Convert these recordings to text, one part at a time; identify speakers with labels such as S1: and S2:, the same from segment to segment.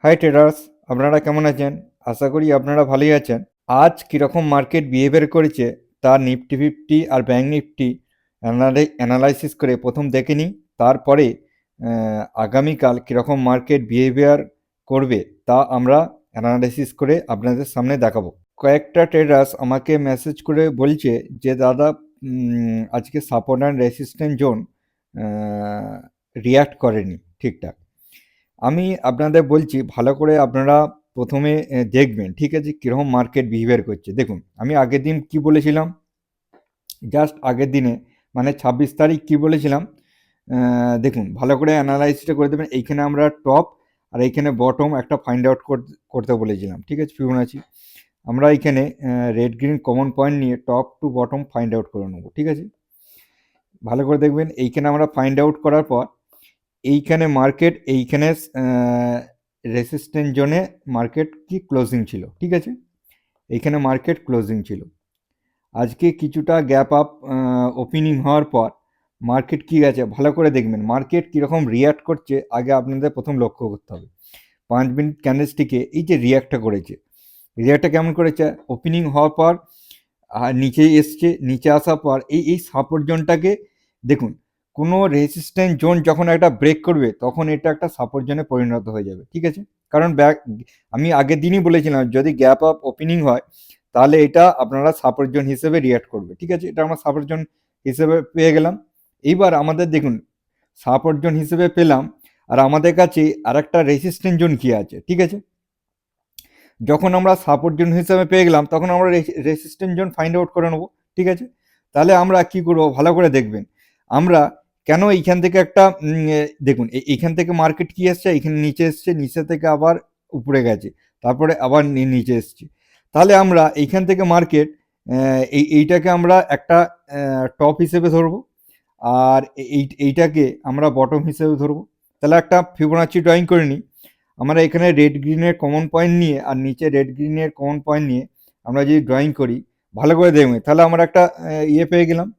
S1: High traders, আপনারা কেমন আছেন? আশা করি আপনারা ভালোই আছেন। আজ কীরকম মার্কেট বিহেভিয়ার করেছে তার নিফটি ফিফটি আর ব্যাঙ্ক নিফটি অ্যানালাইসিস করে প্রথম দেখে নিই, তারপরে আগামীকাল কীরকম মার্কেট বিহেভিয়ার করবে তা আমরা অ্যানালাইসিস করে আপনাদের সামনে দেখাবো। কয়েকটা ট্রেডার্স আমাকে মেসেজ করে বলছে যে দাদা আজকে support and resistant zone react করেনি ঠিকঠাক। আমি আপনাদের বলছি ভালো করে আপনারা প্রথমে দেখবেন, ঠিক আছে, কীরকম মার্কেট বিহেভিয়ার করছে। দেখুন, আমি আগের দিন কি বলেছিলাম, জাস্ট আগের দিনে মানে 26 তারিখ কি বলেছিলাম, দেখুন ভালো করে অ্যানালাইসিসটা করে দেবেন। এইখানে আমরা টপ আর এইখানে বটম একটা ফাইন্ড আউট করতে বলেছিলাম, ঠিক আছে, ফিবোনাচি। আমরা এইখানে রেড গ্রিন কমন পয়েন্ট নিয়ে top to bottom find out করে নেবো, ঠিক আছে। ভালো করে দেখবেন, এইখানে আমরা ফাইন্ড আউট করার পর এইখানে মার্কেট এইখানে রেসিস্ট্যান্ট জোনে মার্কেট কি ক্লোজিং ছিল, ঠিক আছে, এইখানে মার্কেট ক্লোজিং ছিল। আজকে কিছুটা গ্যাপ আপ ওপেনিং হওয়ার পর মার্কেট কি গেছে ভালো করে দেখবেন। মার্কেট কীরকম রিয়্যাক্ট করছে আগে আপনাদের প্রথম লক্ষ্য করতে হবে। 5 মিনিট ক্যান্ডেলস্টিকে এই যে রিয়্যাক্টটা করেছে, রিয়্যাক্টটা কেমন করেছে, ওপেনিং হওয়ার পর নিচে এসছে, নিচে আসার পর এই সাপোর্ট জোনটাকে দেখুন, কোনো রেজিস্ট্যান্স জোন যখন একটা ব্রেক করবে তখন এটা একটা সাপোর্ট জোনে পরিণত হয়ে যাবে, ঠিক আছে। কারণ আমি আগের দিনই বলেছিলাম যদি গ্যাপ আপ ওপেনিং হয় তাহলে এটা আপনারা সাপোর্ট জোন হিসেবে রিয়্যাক্ট করবে, ঠিক আছে। এটা আমরা সাপোর্ট জোন হিসেবে পেয়ে গেলাম। এইবার আমাদের দেখুন সাপোর্ট জোন হিসেবে পেলাম, আর আমাদের কাছে আর একটা রেজিস্ট্যান্স জোন কি আছে, ঠিক আছে। যখন আমরা সাপোর্ট জোন হিসেবে পেয়ে গেলাম তখন আমরা রেজিস্ট্যান্স জোন ফাইন্ড আউট করে নেবো, ঠিক আছে। তাহলে আমরা কি করব ভালো করে দেখবেন। আমরা কেন এইখান থেকে একটা দেখুন এইখান থেকে মার্কেট কি এসছে, এখানে নিচে এসছে, নিচে থেকে আবার উপরে গেছে, তারপরে আবার নিচে এসছে। তাহলে আমরা এইখান থেকে মার্কেট এইটাকে আমরা একটা টপ হিসেবে ধরবো, আর এইটাকে আমরা বটম হিসেবে ধরবো। তাহলে একটা ফিবোনাচি ড্রয়িং করে নিই। আমরা এখানে রেড গ্রিনের কমন পয়েন্ট নিয়ে আর নিচে রেড গ্রিনের কমন পয়েন্ট নিয়ে আমরা যদি ড্রয়িং করি ভালো করে দেখবেন, তাহলে আমরা একটা পেয়ে গেলাম।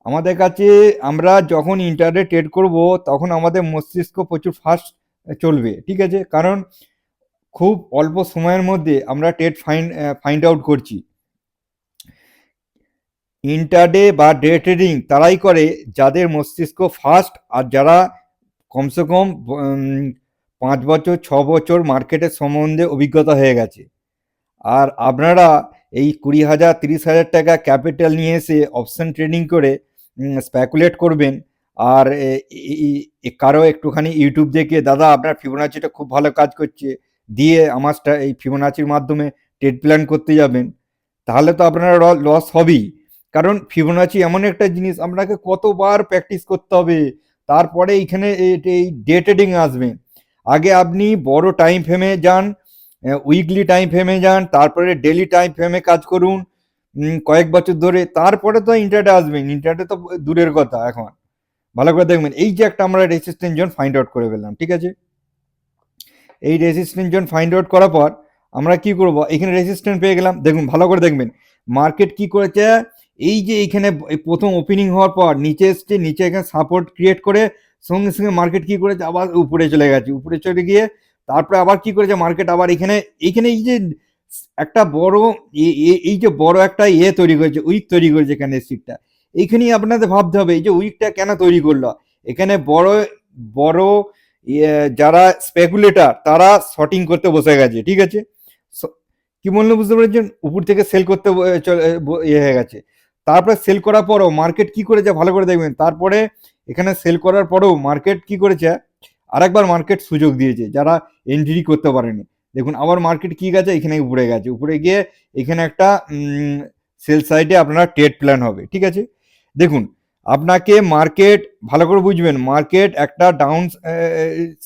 S1: আমাদের কাছে আমরা যখন ইন্টারডে ট্রেড করব তখন আমাদের মস্তিষ্ক প্রচুর ফাস্ট চলবে, ঠিক আছে, কারণ খুব অল্প সময়ের মধ্যে আমরা ট্রেড ফাইন্ড আউট করছি। ইন্টারডে বা ডে ট্রেডিং তারাই করে যাদের মস্তিষ্ক ফাস্ট আর যারা কমসে কম 5 বছর 6 বছর মার্কেটের সম্বন্ধে অভিজ্ঞতা হয়ে গেছে। আর আপনারা এই 20,000 30,000 টাকা ক্যাপিটাল নিয়ে এসে অপশন ট্রেডিং করে স্পেকুলেট করবেন, আর কারো একটুখানি ইউটিউব দেখে দাদা আপনার ফিবোনাচিটা খুব ভালো কাজ করছে দিয়ে আমার এই ফিবোনাচির মাধ্যমে ট্রেড প্ল্যান করতে যাবেন, তাহলে তো আপনার লস হবেই। কারণ ফিবোনাচি এমন একটা জিনিস আপনাকে কতবার প্র্যাকটিস করতে হবে, তারপরে এইখানে এই ডে ট্রেডিং আসবে। আগে আপনি বড় টাইম ফ্রেমে যান, উইকলি টাইম ফ্রেমে যান, তারপরে ডেলি টাইম ফ্রেমে কাজ করুন কয়েক বছর ধরে, তারপরে তো ইন্টারডে আসবেন। ইন্টারডে তো দূরের কথা। এখন ভালো করে দেখবেন, এই যে একটা আমরা রেজিস্ট্যান্স জোন ফাইন্ড আউট করে ফেললাম, ঠিক আছে। এই রেজিস্ট্যান্স জোন ফাইন্ড আউট করার পর আমরা কি করব, এখানে রেজিস্ট্যান্স পেয়ে গেলাম। দেখুন ভালো করে দেখবেন মার্কেট কি করেছে, এই যে এইখানে প্রথম ওপেনিং হওয়ার পর নিচে এসছে, নিচে এখানে সাপোর্ট ক্রিয়েট করে সঙ্গে সঙ্গে মার্কেট কি করেছে আবার উপরে চলে গেছে, উপরে চলে গিয়ে তারপরে আবার কি করেছে মার্কেট আবার এইখানে এই যে একটা বড় এই যে বড় একটা তৈরি করেছে, উইক তৈরি করেছে ক্যান্ডেলস্টিকটা। এইখানেই আপনাদের ভাবতে হবে এই যে উইকটা কেন তৈরি করলো। এখানে বড় বড় যারা স্পেকুলেটার তারা শর্টিং করতে বসে গেছে, ঠিক আছে। কি বললো বুঝতে পেরেছেন, উপর থেকে সেল করতে হয়ে গেছে। তারপরে সেল করার পরও মার্কেট কি করেছে ভালো করে দেখবেন, তারপরে এখানে সেল করার পরেও মার্কেট কি করেছে আরেকবার মার্কেট সুযোগ দিয়েছে যারা এন্ট্রি করতে পারেনি। দেখুন আবার মার্কেট কি গেছে, এখানে উপরে গেছে, উপরে গিয়ে এখানে একটা সেল সাইডে আপনার ট্রেড প্ল্যান হবে, ঠিক আছে। দেখুন আপনাকে মার্কেট ভালো করে বুঝবেন, মার্কেট একটা ডাউন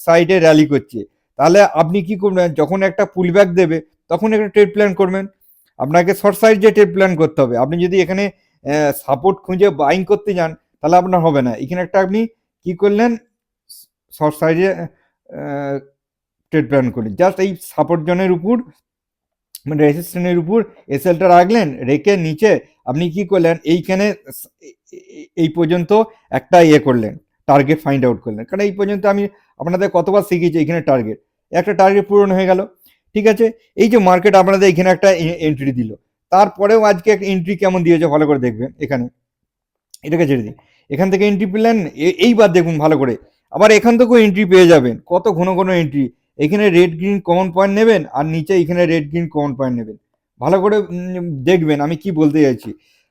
S1: সাইডে র্যালি করছে, তাহলে আপনি কি করবেন যখন একটা পুল ব্যাক দেবে তখন একটা ট্রেড প্ল্যান করবেন। আপনাকে শর্ট সাইডে ট্রেড প্ল্যান করতে হবে। আপনি যদি এখানে সাপোর্ট খুঁজে বাইং করতে যান তাহলে আপনার হবে না। এখানে একটা আপনি কি করলেন শর্ট সাইডে ট্রেড প্ল্যান করলেন, জাস্ট এই সাপোর্ট জোনের উপর মানে রেজিস্ট্যান্সের উপর এসএলটা রাখলেন, রেখে নিচে আপনি কি করলেন এইখানে এই পর্যন্ত একটা করলেন, টার্গেট ফাইন্ড আউট করলেন। কারণ এই পর্যন্ত আমি আপনাদের কতবার শিখিয়েছি এখানে টার্গেট, একটা টার্গেট পূরণ হয়ে গেল। ঠিক আছে, এই যে মার্কেট আপনাদের এখানে একটা এন্ট্রি দিল, তারপরেও আজকে একটা এন্ট্রি কেমন দিয়েছে ভালো করে দেখবেন। এখানে এটাকে ছেড়ে দিই, এখান থেকে এন্ট্রি পেলেন, এইবার দেখুন ভালো করে, আবার এখান থেকেও এন্ট্রি পেয়ে যাবেন, কত ঘন ঘন এন্ট্রি। এখানে রেড গ্রিন কমন পয়েন্ট নেবেন, আর নিচে এখানে রেড গ্রিন কমন পয়েন্ট নেবেন। ভালো করে দেখবেন আমি কি বলতে চাইছি।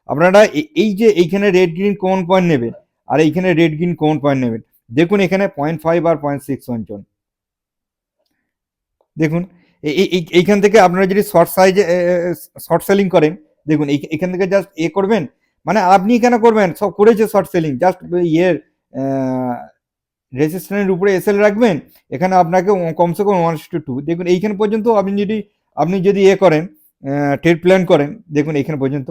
S1: আপনারা এই যে এইখানে রেড গ্রিন কমন পয়েন্ট নেবেন, আর এইখানে রেড গ্রিন কমন পয়েন্ট নেবেন। দেখুন এখানে 0.5 আর 0.61 জন, দেখুন এইখান থেকে আপনারা যদি শর্ট সাইজে শর্ট সেলিং করেন, দেখুন এখান থেকে জাস্ট করবেন, মানে আপনি কেন করবেন, সব করেছে শর্ট সেলিং, জাস্ট ইয়ের রেজিস্ট্যান্সের উপরে এসএল রাখবেন, এখানে আপনাকে কমসে কম 1:2, দেখুন এইখানে পর্যন্ত আপনি যদি করেন, ট্রেড প্ল্যান করেন, দেখুন এখানে পর্যন্ত,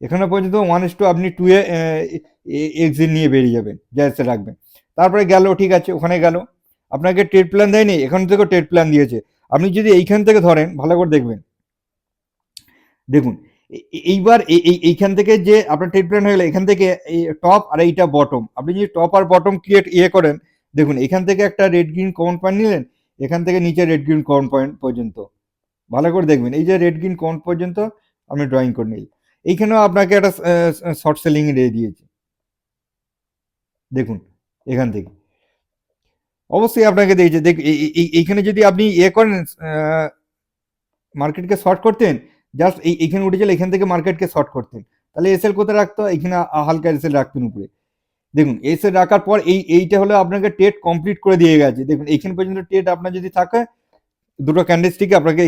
S1: এখানে পর্যন্ত 1:2 আপনি 2 এক্সিট নিয়ে বেরিয়ে যাবেন, যা এসে রাখবেন। তারপরে গেল, ঠিক আছে, ওখানে গেল, আপনাকে ট্রেড প্ল্যান দেয়নি, এখান থেকেও ট্রেড প্ল্যান দিয়েছে। আপনি যদি এইখান থেকে ধরেন, ভালো করে দেখবেন, দেখুন এইবার এইখান থেকে যে আপনার ট্রেড প্ল্যান হয়ে গেলে, এখান থেকে এই টপ আর এইটা বটম, আপনি যদি টপ আর বটম ক্রিয়েট করেন, দেখুন এখান থেকে একটা রেড গ্রিন কমন পয়েন্ট নিলেন, এখান থেকে নিচে রেড গ্রিন কমন পয়েন্ট পর্যন্ত, ভালো করে দেখবেন, এই যে রেড গ্রিন কমন পর্যন্ত আপনি ড্রয়িং করে নিন। এইখানেও আপনাকে একটা শর্ট সেলিং দিয়ে দিয়েছে, দেখুন এখান থেকে অবশ্যই আপনাকে দিয়েছে। দেখ এইখানে যদি আপনি করেন, মার্কেটকে শর্ট করতেন, জাস্ট এইখানে উঠে গেলে এখান থেকে মার্কেটকে শর্ট করতেন, তাহলে এসএল কোথায় রাখতো, এখানে হালকা এসএল রাখতেন উপরে। দেখুন এসএল রাখার পর এইটা হলো আপনাকে ট্রেড কমপ্লিট করে দিয়ে গেছে। দেখুন এইখান পর্যন্ত ট্রেড আপনার যদি থাকে, দুটো ক্যান্ডেলস্টিকে আপনাকে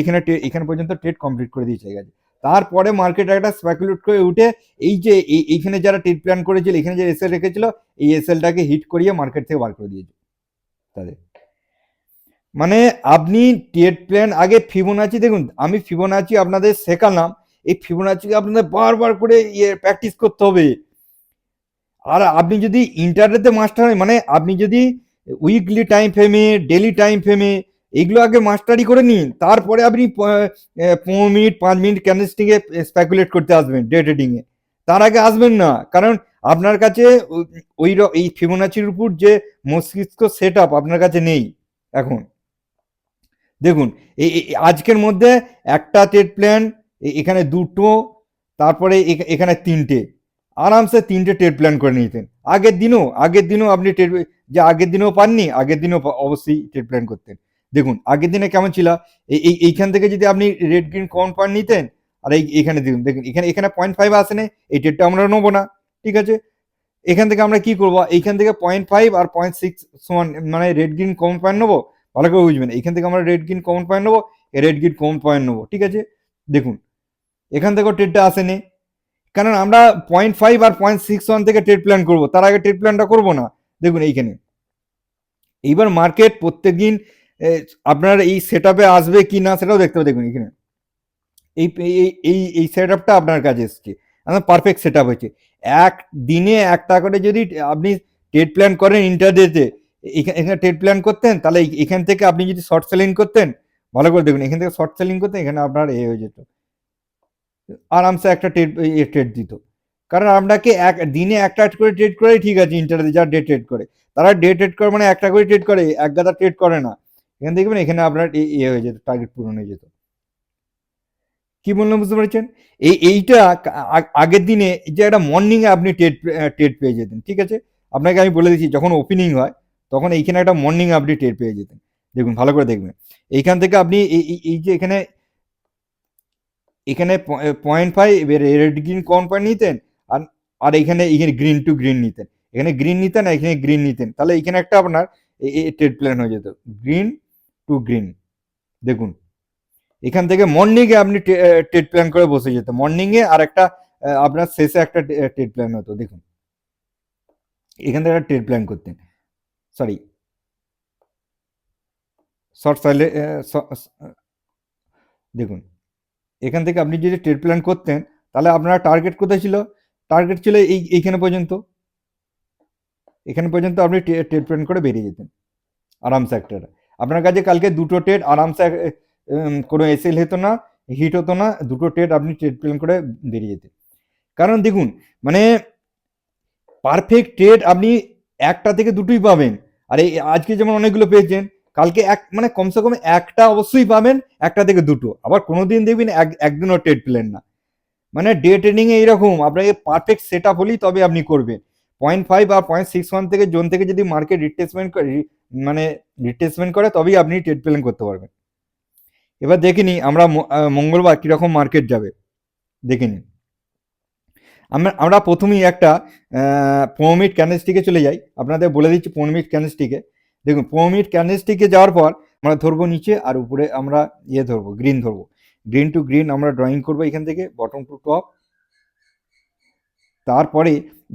S1: এখানে পর্যন্ত ট্রেড কমপ্লিট করে দিয়ে চলে গেছে। তারপরে মার্কেট একটা স্পেকুলেট করে উঠে, এই যে এইখানে যারা ট্রেড প্ল্যান করেছিল, এখানে যে এসএল রেখেছিল, এই এসএলটাকে হিট করিয়ে মার্কেট থেকে বার করে দিয়েছে তাদের। মানে আপনি ট্রেড প্ল্যান আগে ফিবোনাচি, দেখুন আমি ফিবোনাচি আপনাদের শেখালাম, এই ফিবোনাচিকে আপনাদের বারবার করে প্র্যাকটিস করতে হবে। আর আপনি যদি ইন্টারনেটে মাস্টার হয়, মানে আপনি যদি উইকলি টাইম ফ্রেমে, ডেলি টাইম ফ্রেমে এগুলো আগে মাস্টারি করে নিন, তারপরে আপনি 15 মিনিট 5 মিনিট ক্যান্ডেলস্টিকে স্পেকুলেট করতে আসবেন ডে ট্রেডিংয়ে। তার আগে আসবেন না, কারণ আপনার কাছে এই ফিবোনাচির উপর যে মস্তিষ্ক সেট আপ আপনার কাছে নেই এখন। দেখুন আজকের মধ্যে একটা ট্রেড প্ল্যান, এখানে দুটো, তারপরে এখানে তিনটে, আরামসে তিনটে ট্রেড প্ল্যান করে নিতেন। আগের দিনও আপনি যে আগের দিনেও পাননি, আগের দিনও অবশ্যই ট্রেড প্ল্যান করতেন। দেখুন আগের দিনে কেমন ছিল, এইখান থেকে যদি আপনি রেড গ্রিন কমন পয়েন্ট নিতেন, আর এইখানে দেখুন এখানে 0.5 আসেনি, এই ট্রেডটা আমরা নেবো না, ঠিক আছে। এখান থেকে আমরা কি করবো, এইখান থেকে 0.5 আর 0.6 সমান, মানে রেড গ্রিন কমন পয়েন্ট নেবো, ভালো করে বুঝবেন, এইখান থেকে আমরা রেড গ্রিন কমন পয়েন্ট নেবো, রেড গ্রিন কমন পয়েন্ট নেবো, ঠিক আছে। দেখুন এখান থেকেও ট্রেডটা আসেনি, কারণ আমরা 0.5 আর 0.61 থেকে ট্রেড প্ল্যান করবো, তার আগে ট্রেড প্ল্যানটা করবো না। দেখুন এইখানে এইবার মার্কেট প্রত্যেকদিন আপনার এই সেট আপে আসবে কি না সেটাও দেখতে হবে। দেখুন এখানে এই সেট আপটা আপনার কাছে এসছে, আপনার পারফেক্ট সেট আপ হয়েছে। এক দিনে একটা করে যদি আপনি ট্রেড প্ল্যান করেন ইন্টারডেতে, এখানে ট্রেড প্ল্যান করতেন, তাহলে এখান থেকে আপনি যদি শর্ট সেলিং করতেন, ভালো করে দেখুন, এখান থেকে শর্ট সেলিং করতেন, এখানে আপনার হয়ে যেত, আরামসে একটা ট্রেড দিত। কারণ আপনাকে এক দিনে একটা করে ট্রেড করে, ঠিক আছে, ইন্টারডে যারা ডে ট্রেড করে, তারা ডে ট্রেড করে, মানে একটা করে ট্রেড করে, এক গাদা ট্রেড করে না। এখানে দেখবেন এখানে আপনার হয়ে যেত, টার্গেট পূরণ হয়ে যেত। কি বললাম বুঝতে পারছেন? এইটা আগের দিনে যে একটা মর্নিং এ আপনি ট্রেড পেয়ে যেতেন, ঠিক আছে। আপনাকে আমি বলে দিচ্ছি, যখন ওপেনিং হয় তখন এইখানে একটা মর্নিং এ আপনি ট্রেড পেয়ে যেতেন। দেখুন ভালো করে দেখবেন, এইখান থেকে আপনি এই যে এখানে 0.5 রেড গ্রিন কমন পয়েন্ট নিতেন, আর এখানে গ্রিন টু গ্রিন নিতেন, এখানে গ্রিন নিতেন আর এখানে গ্রিন নিতেন, তাহলে এখানে একটা আপনার ট্রেড প্ল্যান হয়ে যেত, গ্রিন টু গ্রিন। দেখুন এখান থেকে মর্নিং এ আপনি ট্রেড প্ল্যান করে বসে যেত, মর্নিং এ আর একটা আপনার শেষে একটা ট্রেড প্ল্যান হতো। দেখুন এখান থেকে একটা ট্রেড প্ল্যান করতেন, সরি শর্ট সাইলে, দেখুন এখান থেকে আপনি যদি ট্রেড প্ল্যান করতেন, তাহলে আপনার টার্গেট কোথায় ছিল, টার্গেট ছিল এইখানে পর্যন্ত, এখানে পর্যন্ত আপনি ট্রেড প্ল্যান করে বেরিয়ে যেতেন আরামসে। একটা আপনার কাছে কালকে দুটো ট্রেড আরামসে, কোনো এসএল হতো না, হিট হতো না, দুটো ট্রেড আপনি ট্রেড প্ল্যান করে বেরিয়ে যেতেন। কারণ দেখুন মানে পারফেক্ট ট্রেড আপনি একটা থেকে দুটোই পাবেন। আর এই আজকে যেমন অনেকগুলো পেয়েছেন, কালকে মানে কমসে কম একটা অবশ্যই পাবেন, একটা থেকে দুটো। আবার কোনোদিন দেখবেন একদিনও ট্রেড পেলেন না। মানে ডে ট্রেডিং এ এইরকম আপনাকে পারফেক্ট সেট আপ হলেই তবে আপনি করবেন। 0.5 আর 0.61 থেকে জোন থেকে যদি মার্কেট রিট্রেসমেন্ট করে, মানে রিট্রেসমেন্ট করে, তবেই আপনি ট্রেড প্ল্যান করতে পারবেন। এবার দেখে নিই আমরা মঙ্গলবার কিরকম মার্কেট যাবে, দেখে নিই। আমরা প্রথমেই একটা 15 মিনিট ক্যান্ডেলস্টিকে চলে যাই। আপনাদের বলে দিচ্ছি 15 মিনিট ক্যান্ডেলস্টিকে। দেখুন 15 মিনিট ক্যান্ডেলস্টিকে যাওয়ার পর আমরা ধরবো নিচে, আর উপরে আমরা ধরবো গ্রিন, ধরবো গ্রিন টু গ্রিন আমরা ড্রয়িং করবো এখান থেকে বটম টু টপ। তারপরে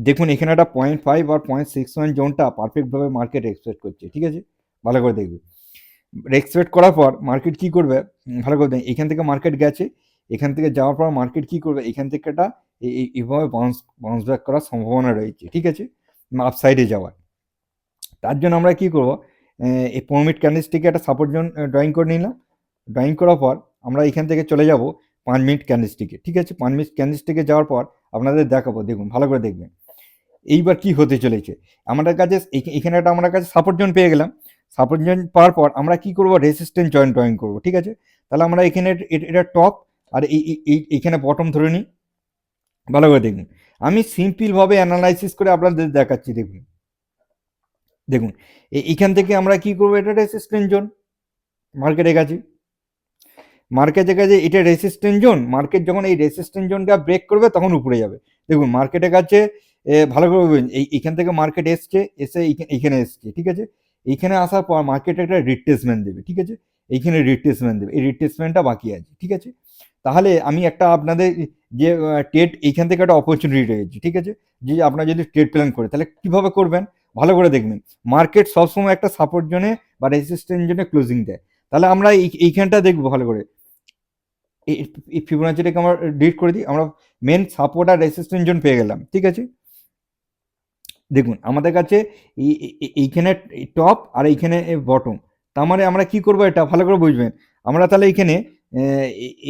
S1: দেখুন এখানে একটা 0.5 আর 0.61 জোনটা পারফেক্টভাবে মার্কেট এক্সপেক্ট করছে, ঠিক আছে, ভালো করে দেখবে। এক্সপেক্ট করার পর মার্কেট কি করবে, ভালো করে দেখুন এখান থেকে মার্কেট গেছে, এখান থেকে যাওয়ার পর মার্কেট কি করবে, এখান থেকে একটা এইভাবে বাউন্স ব্যাক করার সম্ভাবনা রয়েছে, ঠিক আছে, আপসাইডে যাওয়ার। তার জন্য আমরা কি করবো, এই 15 মিনিট ক্যান্ডেলস্টিকে একটা সাপোর্ট জোন ড্রয়িং করে নিলাম। ড্রয়িং করার পর আমরা এখান থেকে চলে যাব 5 মিনিট ক্যান্ডেলস্টিকে, ঠিক আছে। 5 মিনিট ক্যান্ডেলস্টিকে যাওয়ার পর আপনাদের দেখাবো, দেখুন ভালো করে দেখবেন এইবার কি হতে চলেছে। আমাদের কাছে এখানে একটা আমরা কাছে সাপোর্ট জোন পেয়ে গেলাম। সাপোর্ট জোন পাওয়ার পর আমরা কি করব, রেসিস্ট্যান্ট জয়েন্ট ড্রয়িং করবো, ঠিক আছে। তাহলে আমরা এখানে এটা টপ, আর এইখানে বটম ধরে নিই, ভালো করে দেখুন। আমি সিম্পলভাবে অ্যানালাইসিস করে আপনাদের দেখাচ্ছি। দেখুন দেখুন এইখান থেকে আমরা কি করবো, এটা রেসিস্ট্যান্ট জোন, মার্কেটে গেছি, মার্কেটের কাছে এটা রেসিস্ট্যান্ট জোন। মার্কেট যখন এই রেসিস্ট্যান্ট জোনটা ব্রেক করবে তখন উপরে যাবে। দেখুন মার্কেটের কাছে ভালো করে বলবেন, এইখান থেকে মার্কেট এসছে, এসে এইখানে এসছে, ঠিক আছে। এইখানে আসার পর মার্কেট একটা রিট্রেসমেন্ট দেবে, ঠিক আছে, এইখানে রিট্রেসমেন্ট দেবে, এই রিট্রেসমেন্টটা বাকি আছে, ঠিক আছে। তাহলে আমি একটা আপনাদের যে ট্রেড এইখান থেকে একটা অপরচুনিটি রয়েছে, ঠিক আছে, যে আপনারা যদি ট্রেড প্ল্যান করে তাহলে কিভাবে করবেন, ভালো করে দেখবেন। মার্কেট সবসময় একটা সাপোর্ট জোনে বা রেসিস্ট্যান্ট জোনে ক্লোজিং দেয়। তাহলে আমরা এইখানটা দেখবো ভালো করে, এই ফিবোনাচিটাকে আমরা ডিলিট করে দিই। আমরা মেন সাপোর্ট আর রেসিস্ট্যান্ট জোন পেয়ে গেলাম, ঠিক আছে। দেখুন আমাদের কাছে এইখানে টপ আর এইখানে বটম। তার মানে আমরা কি করবো, এটা ভালো করে বুঝবেন। আমরা তাহলে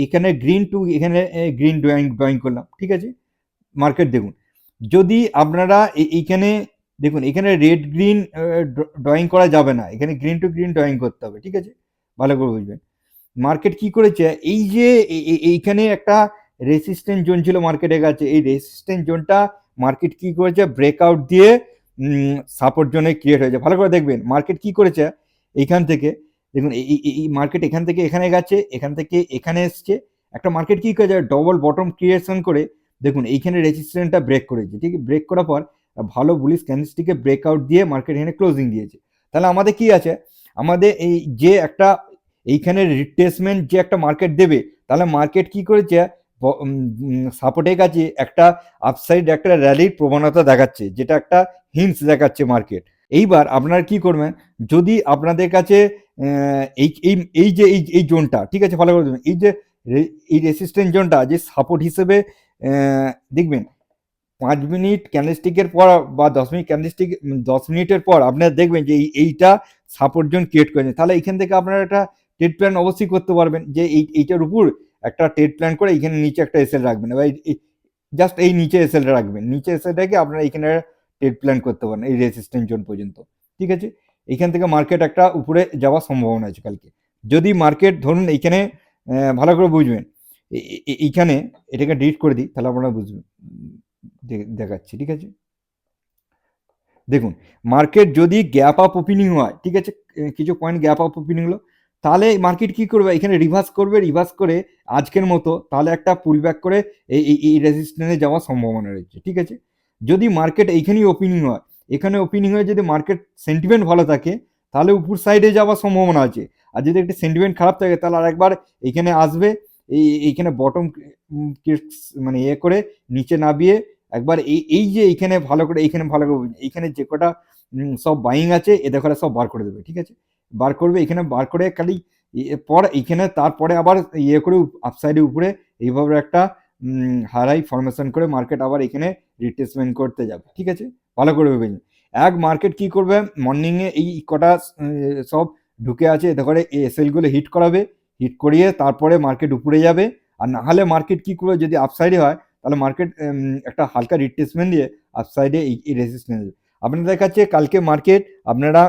S1: এখানে গ্রিন টু এখানে গ্রিন ড্রয়িং করলাম, ঠিক আছে। মার্কেট দেখুন, যদি আপনারা এইখানে দেখুন, এখানে রেড গ্রিন ড্রয়িং করা যাবে না, এখানে গ্রিন টু গ্রিন ড্রয়িং করতে হবে, ঠিক আছে, ভালো করে বুঝবেন। মার্কেট কি করেছে, এই যে এইখানে একটা রেসিস্ট্যান্ট জোন ছিল মার্কেটের কাছে, এই রেসিস্ট্যান্ট জোনটা মার্কেট কি করেছে, ব্রেকআউট দিয়ে সাপোর্ট জোনে ক্রিয়েট হয়েছে। ভালো করে দেখবেন মার্কেট কি করেছে, এইখান থেকে দেখুন এই মার্কেট এখান থেকে এখানে গেছে, এখান থেকে এখানে এসছে, একটা মার্কেট কি করেছে, ডবল বটম ক্রিয়েশন করে দেখুন এইখানে রেজিস্ট্যান্সটা ব্রেক করেছে, ঠিক আছে। ব্রেক করার পর ভালো বুলিশ ক্যান্ডেলস্টিকে ব্রেকআউট দিয়ে মার্কেট এখানে ক্লোজিং দিয়েছে। তাহলে আমাদের কি আছে, আমাদের এই যে একটা এইখানে রিট্রেসমেন্ট যে একটা মার্কেট দেবে, তাহলে মার্কেট কি করেছে, সাপোর্টের কাছে একটা আপসাইড একটা র্যালির প্রবণতা দেখাচ্ছে, যেটা একটা হিন্টস দেখাচ্ছে মার্কেট। এইবার আপনারা কি করবেন, যদি আপনাদের কাছে এই যে এই জোনটা, ঠিক আছে, ভালো করে দেবেন, এই যে এই রেসিস্ট্যান্ট জোনটা যে সাপোর্ট হিসেবে দেখবেন 5 মিনিট ক্যান্ডেলস্টিকের পর বা 10 মিনিট ক্যান্ডেলস্টিক 10 মিনিটের পর আপনারা দেখবেন যে এইটা সাপোর্ট জোন ক্রিয়েট করেছে। তাহলে এখান থেকে আপনারা একটা ট্রেড প্ল্যান অবশ্যই করতে পারবেন, যে এইটার উপর একটা ট্রেড প্ল্যান করে এখানে নিচে একটা এসএল রাখবেন, এবার জাস্ট এই নিচে এসএলটা রাখবেন, নিচে এসএল রেখে আপনারা এখানে ট্রেড প্ল্যান করতে পারেন এই রেসিস্ট্যান্ট জোন পর্যন্ত, ঠিক আছে। এখান থেকে মার্কেট একটা উপরে যাওয়ার সম্ভাবনা আছে কালকে। যদি মার্কেট ধরুন এইখানে ভালো করে বুঝবেন, এইখানে এটাকে ডিলিট করে দিই, তাহলে আপনারা বুঝবেন, দেখাচ্ছি, ঠিক আছে। দেখুন মার্কেট যদি গ্যাপ আপ ওপেনিং হয়, ঠিক আছে, কিছু পয়েন্ট গ্যাপ আপ ওপেনিং হলো, তাহলে মার্কেট কি করবে, এখানে রিভার্স করবে, রিভার্স করে আজকের মতো তাহলে একটা পুল ব্যাক করে এই রেজিস্ট্যান্সে যাওয়ার সম্ভাবনা রয়েছে, ঠিক আছে। যদি মার্কেট এইখানেই ওপেনিং হয়, এখানে ওপেনিং হয়ে যদি মার্কেট সেন্টিমেন্ট ভালো থাকে, তাহলে উপর সাইডে যাওয়ার সম্ভাবনা আছে। আর যদি একটা সেন্টিমেন্ট খারাপ থাকে, তাহলে আরেকবার এইখানে আসবে, এইখানে বটম মানে করে নিচে নামিয়ে একবার এই যে এইখানে ভালো করে এইখানে যে কটা সব বাইং আছে এদের করে সব বার করে দেবে, ঠিক আছে। বার করবে, এখানে বার করে খালি পর এইখানে তারপরে আবার করে আপসাইডে উপরে এইভাবে একটা হাই ফরমেশন করে মার্কেট আবার এখানে রিট্রেসমেন্ট করতে যাবে, ঠিক আছে, ভালো করে ভেবে এক মার্কেট কি করবে, মর্নিংয়ে এই কটা সব ঢুকে আছে এদের করে এসএলগুলো হিট করাবে, হিট করিয়ে তারপরে মার্কেট উপরে যাবে। আর না হলে মার্কেট কি করবে, যদি আপসাইডে হয় তাহলে মার্কেট একটা হালকা রিট্রেসমেন্ট দিয়ে আপসাইডে এই রেজিস্ট্যান্স, আপনাদের কাছে কালকে মার্কেট আপনারা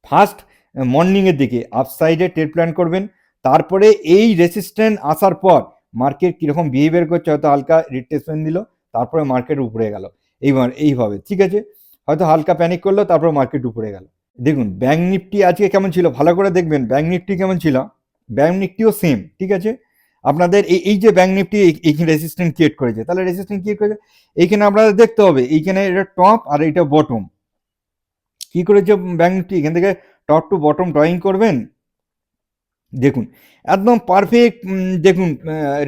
S1: ফার্স্ট মর্নিংয়ের দিকে আপসাইডে ট্রেড প্ল্যান করবেন, তারপরে এই রেসিস্ট্যান্ট আসার পর মার্কেট কীরকম বিহেভিয়ার করছে, হয়তো হালকা রিট্রেসমেন্ট দিল, তারপরে মার্কেট উপরে গেল, এইভাবে, ঠিক আছে, হয়তো হালকা প্যানিক করলো, তারপর মার্কেট উপরে গেল। দেখুন ব্যাঙ্ক নিফটি আজকে কেমন ছিল, ভালো করে দেখবেন ব্যাঙ্ক নিফটি কেমন ছিল। ব্যাঙ্ক নিফটিও সেম, ঠিক আছে। আপনাদের এই যে ব্যাঙ্ক নিফটি এইখানে রেসিস্ট্যান্ট ক্রিয়েট করেছে, তাহলে রেসিস্ট্যান্ট ক্রিয়েট করেছে, এইখানে আপনাদের দেখতে হবে এইখানে এটা টপ আর এটা বটম। কি করেছে ব্যাঙ্ক নিফটি, এখান থেকে টপ টু বটম ড্রয়িং করবেন, দেখুন একদম পারফেক্ট। দেখুন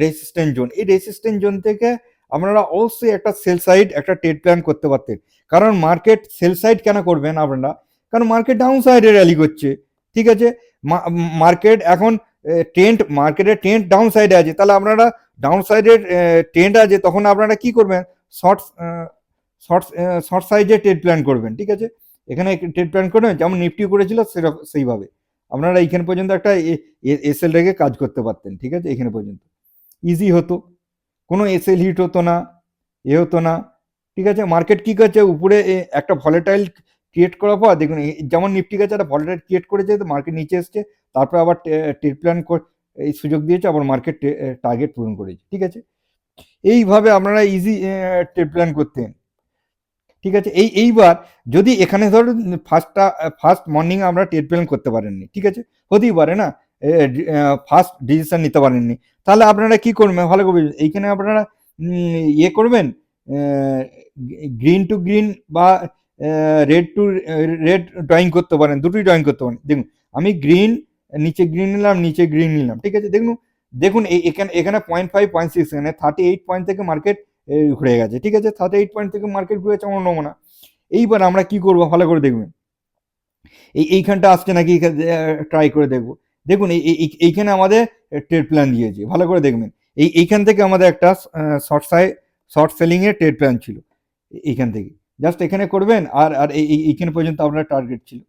S1: রেসিস্ট্যান্ট জোন, এই রেসিস্ট্যান্ট জোন থেকে আপনারা অবশ্যই একটা সেল সাইড একটা ট্রেড প্ল্যান করতে পারতেন। কারণ মার্কেট সেল সাইড কেন করবেন আপনারা, কারণ মার্কেট ডাউন সাইডে র্যালি করছে, ঠিক আছে। মার্কেট এখন মার্কেটের ট্রেন্ড ডাউন সাইডে আছে, তাহলে আপনারা ডাউন সাইডের ট্রেন্ড আছে, তখন আপনারা কি করবেন, শর্ট শর্ট সাইডে ট্রেড প্ল্যান করবেন, ঠিক আছে। এখানে ট্রেড প্ল্যান করবেন যেমন নিফটি করেছিল সেইভাবে আপনারা এইখানে পর্যন্ত একটা এসএল রেখে কাজ করতে পারতেন, ঠিক আছে। এখানে পর্যন্ত ইজি হতো, কোনো এসএল হিট হতো না, হতো না, ঠিক আছে। মার্কেট কি করছে, উপরে একটা ভলেটাইল ক্রিয়েট করার পর দেখুন যেমন নিফটি কাছে একটা ভলেটাইল ক্রিয়েট করেছে, তো মার্কেট নিচে এসছে, তারপর আবার ট্রেড প্ল্যান এই সুযোগ দিয়েছে, আবার মার্কেট টার্গেট পূরণ করেছে, ঠিক আছে। এইভাবে আপনারা ইজি ট্রেড প্ল্যান করতেন, ঠিক আছে। এইবার যদি এখানে ধরুন ফার্স্ট মর্নিং আমরা ট্রেড প্ল্যান করতে পারেননি, ঠিক আছে, হতেই পারে না, ফার্স্ট ডিসিশন নিতে পারেননি, তাহলে আপনারা কি করবেন ভালো করে, এইখানে আপনারা ইয়ে করবেন, গ্রিন টু গ্রিন বা রেড টু রেড ড্রয়িং করতে পারেন, দুটোই ড্রয়িং করতে পারেন। দেখুন আমি নিচে গ্রিন নিলাম, নিচে গ্রিন নিলাম, ঠিক আছে। দেখুন এখানে 0.5 0.6, এখানে 38 পয়েন্ট থেকে মার্কেট ঘুরে গেছে, ঠিক আছে, 38 পয়েন্ট থেকে মার্কেট ঘুরেছে আমার নমুনা। এইবার আমরা কি করব ভালো করে দেখবেন, এইখানটা আসছে নাকি ট্রাই করে দেখবো। দেখুন এইখানে আমাদের ট্রেড প্ল্যান দিয়েছে, ভালো করে দেখবেন, এইখান থেকে আমাদের একটা শর্ট সেলিং এর ট্রেড প্ল্যান ছিল, এইখান থেকে জাস্ট এখানে করবেন, আর আর এইখানে পর্যন্ত আপনার টার্গেট ছিল,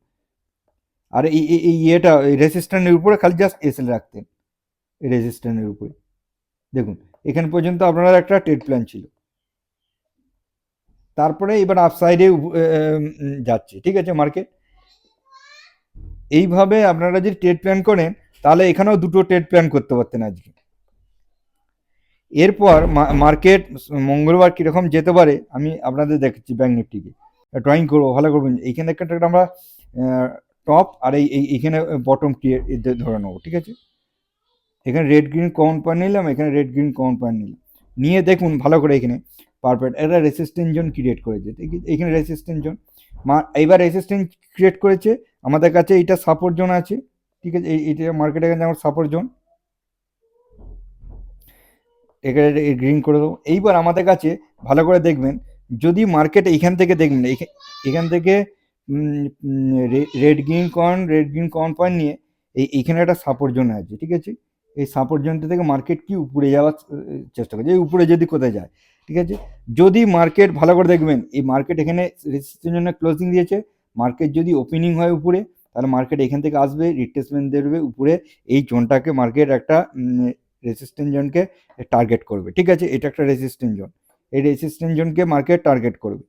S1: আর এই ইয়েটা রেসিস্ট্যান্টের উপরে খালি জাস্ট এসএল রাখতেন, রেজিস্ট্যান্টের উপরে দেখুন এখানে পর্যন্ত আপনার একটা ট্রেড প্ল্যান ছিল, তারপরে এবার আপসাইডে যাচ্ছে, ঠিক আছে মার্কেট। এইভাবে আপনারা যদি ট্রেড প্ল্যান করেন, তাহলে এখানেও দুটো ট্রেড প্ল্যান করতে পারতেন আজকে। এরপর মার্কেট মঙ্গলবার কীরকম যেতে পারে আমি আপনাদের দেখাচ্ছি, ব্যাঙ্ক নিফটিকে ড্রয়িং করবো, ভালো করবেন। এইখানে একটা আমরা টপ আর এইখানে বটম ধরে নেবো, ঠিক আছে। এখানে রেড গ্রিন কমন পয়েন্ট নিলাম, এখানে রেড গ্রিন কমন পয়েন্ট নিলাম, নিয়ে দেখুন ভালো করে এখানে পারফেক্ট একটা রেসিস্ট্যান্ট জোন ক্রিয়েট করেছে, এখানে রেসিস্ট্যান্ট জোন, এইবার রেসিস্ট্যান্ট ক্রিয়েট করেছে, আমাদের কাছে এইটা সাপোর্ট জোন আছে, ঠিক আছে। এইটা মার্কেটের কাছে আমার সাপোর্ট জোন, এখানে গ্রিন করে দেবো। এইবার আমাদের কাছে ভালো করে দেখবেন, যদি মার্কেট এইখান থেকে দেখবেন, এখান থেকে রেড গ্রিন কর্ন পয়েন্ট নিয়ে এইখানে একটা সাপোর্ট জোন আছে, ঠিক আছে। এই সাপোর্ট জোনটা থেকে মার্কেট কি উপরে যাওয়ার চেষ্টা করছে, এই উপরে যদি কোথায় যায়, ঠিক আছে। যদি মার্কেট ভালো করে দেখবেন, এই মার্কেট এখানে রেজিস্ট্যান্সের জন্য ক্লোজিং দিয়েছে, মার্কেট যদি ওপেনিং হয় উপরে, তাহলে মার্কেট এখান থেকে আসবে, রিট্রেসমেন্ট দেবে উপরে, এই জোনটাকে মার্কেট একটা রেজিস্ট্যান্স জোনকে টার্গেট করবে, ঠিক আছে। এটা একটা রেজিস্ট্যান্স জোন, এই রেজিস্ট্যান্স জোনকে মার্কেট টার্গেট করবে,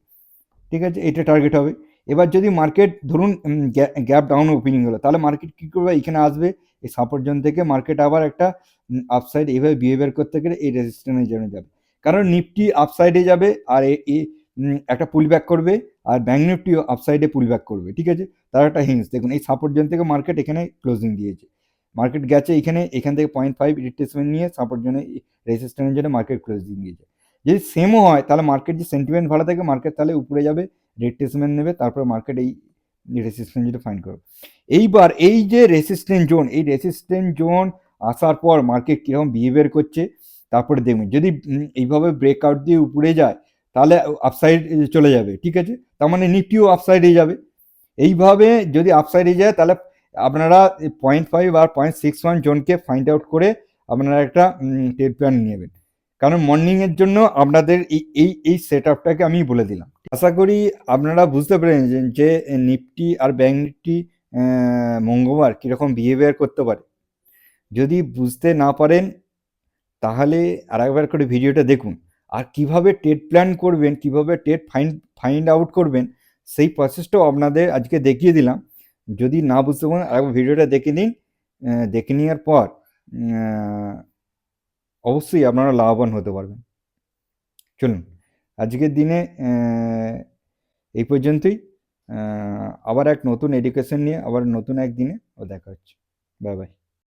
S1: ঠিক আছে, এটা টার্গেট হবে। এবার যদি মার্কেট ধরুন গ্যাপ ডাউন ওপেনিং হলো, তাহলে মার্কেট কী করবে, এখানে আসবে, এই সাপোর্ট জোন থেকে মার্কেট আবার একটা আপসাইড এইভাবে বিহেভিয়ার করতে গেলে এই রেজিস্ট্যান্সের জন্য যাবে, কারণ নিফটি আপসাইডে যাবে আর একটা পুল ব্যাক করবে, আর ব্যাঙ্ক নিফটিও আপসাইডে পুল ব্যাক করবে, ঠিক আছে। তার একটা হিন্স দেখুন, এই সাপোর্ট জোন থেকে মার্কেট এখানে ক্লোজিং দিয়েছে, মার্কেট গেছে এখান থেকে 0.5 রিট্রেসমেন্ট নিয়ে সাপোর্ট জোনে রেজিস্ট্যান্সের জন্য মার্কেট ক্লোজিং দিয়েছে। যদি সেমও হয়, তাহলে মার্কেট যে সেন্টিমেন্ট ভালো থাকে, মার্কেট তাহলে উপরে যাবে, রিট্রেসমেন্ট নেবে, তারপরে মার্কেট এই রেসিস্ট্যান্স জোনটা ফাইন্ড করবে। এইবার এই যে রেসিস্ট্যান্স জোন, এই রেসিস্ট্যান্স জোন আসার পর মার্কেট কীরকম বিহেভিয়ার করছে, তারপরে দেখবেন যদি এইভাবে ব্রেকআউট দিয়ে উপরে যায়, তাহলে আপসাইড চলে যাবে, ঠিক আছে। তার মানে নিফটিও আপসাইডে যাবে। এইভাবে যদি আপসাইডে যায়, তাহলে আপনারা 0.5 আর 0.61 জোনকে ফাইন্ড আউট করে আপনারা একটা ট্রেড প্ল্যান নেবেন, কারণ মর্নিংয়ের জন্য আপনাদের এই সেট আপটাকে আমি বলে দিলাম। আশা করি আপনারা বুঝতে পেরেছেন যে নিফটি আর ব্যাঙ্ক নিফটি মঙ্গলবার কীরকম বিহেভিয়ার করতে পারে। যদি বুঝতে না পারেন, তাহলে আরেকবার করে ভিডিওটা দেখুন, আর কিভাবে ট্রেড প্ল্যান করবেন, কিভাবে ট্রেড ফাইন্ড আউট করবেন, সেই প্রসেসটাও আপনাদের আজকে দেখিয়ে দিলাম। যদি না বুঝতে পারেন আরেকবার ভিডিওটা দেখে নিন, দেখে নেওয়ার পর অবশ্যই আপনারা লাভবান হতে পারবেন। চলুন আজকের দিনে এই পর্যন্তই। আবার এক নতুন এডুকেশন নিয়ে আবার নতুন এক দিনে দেখা হচ্ছে। Bye bye.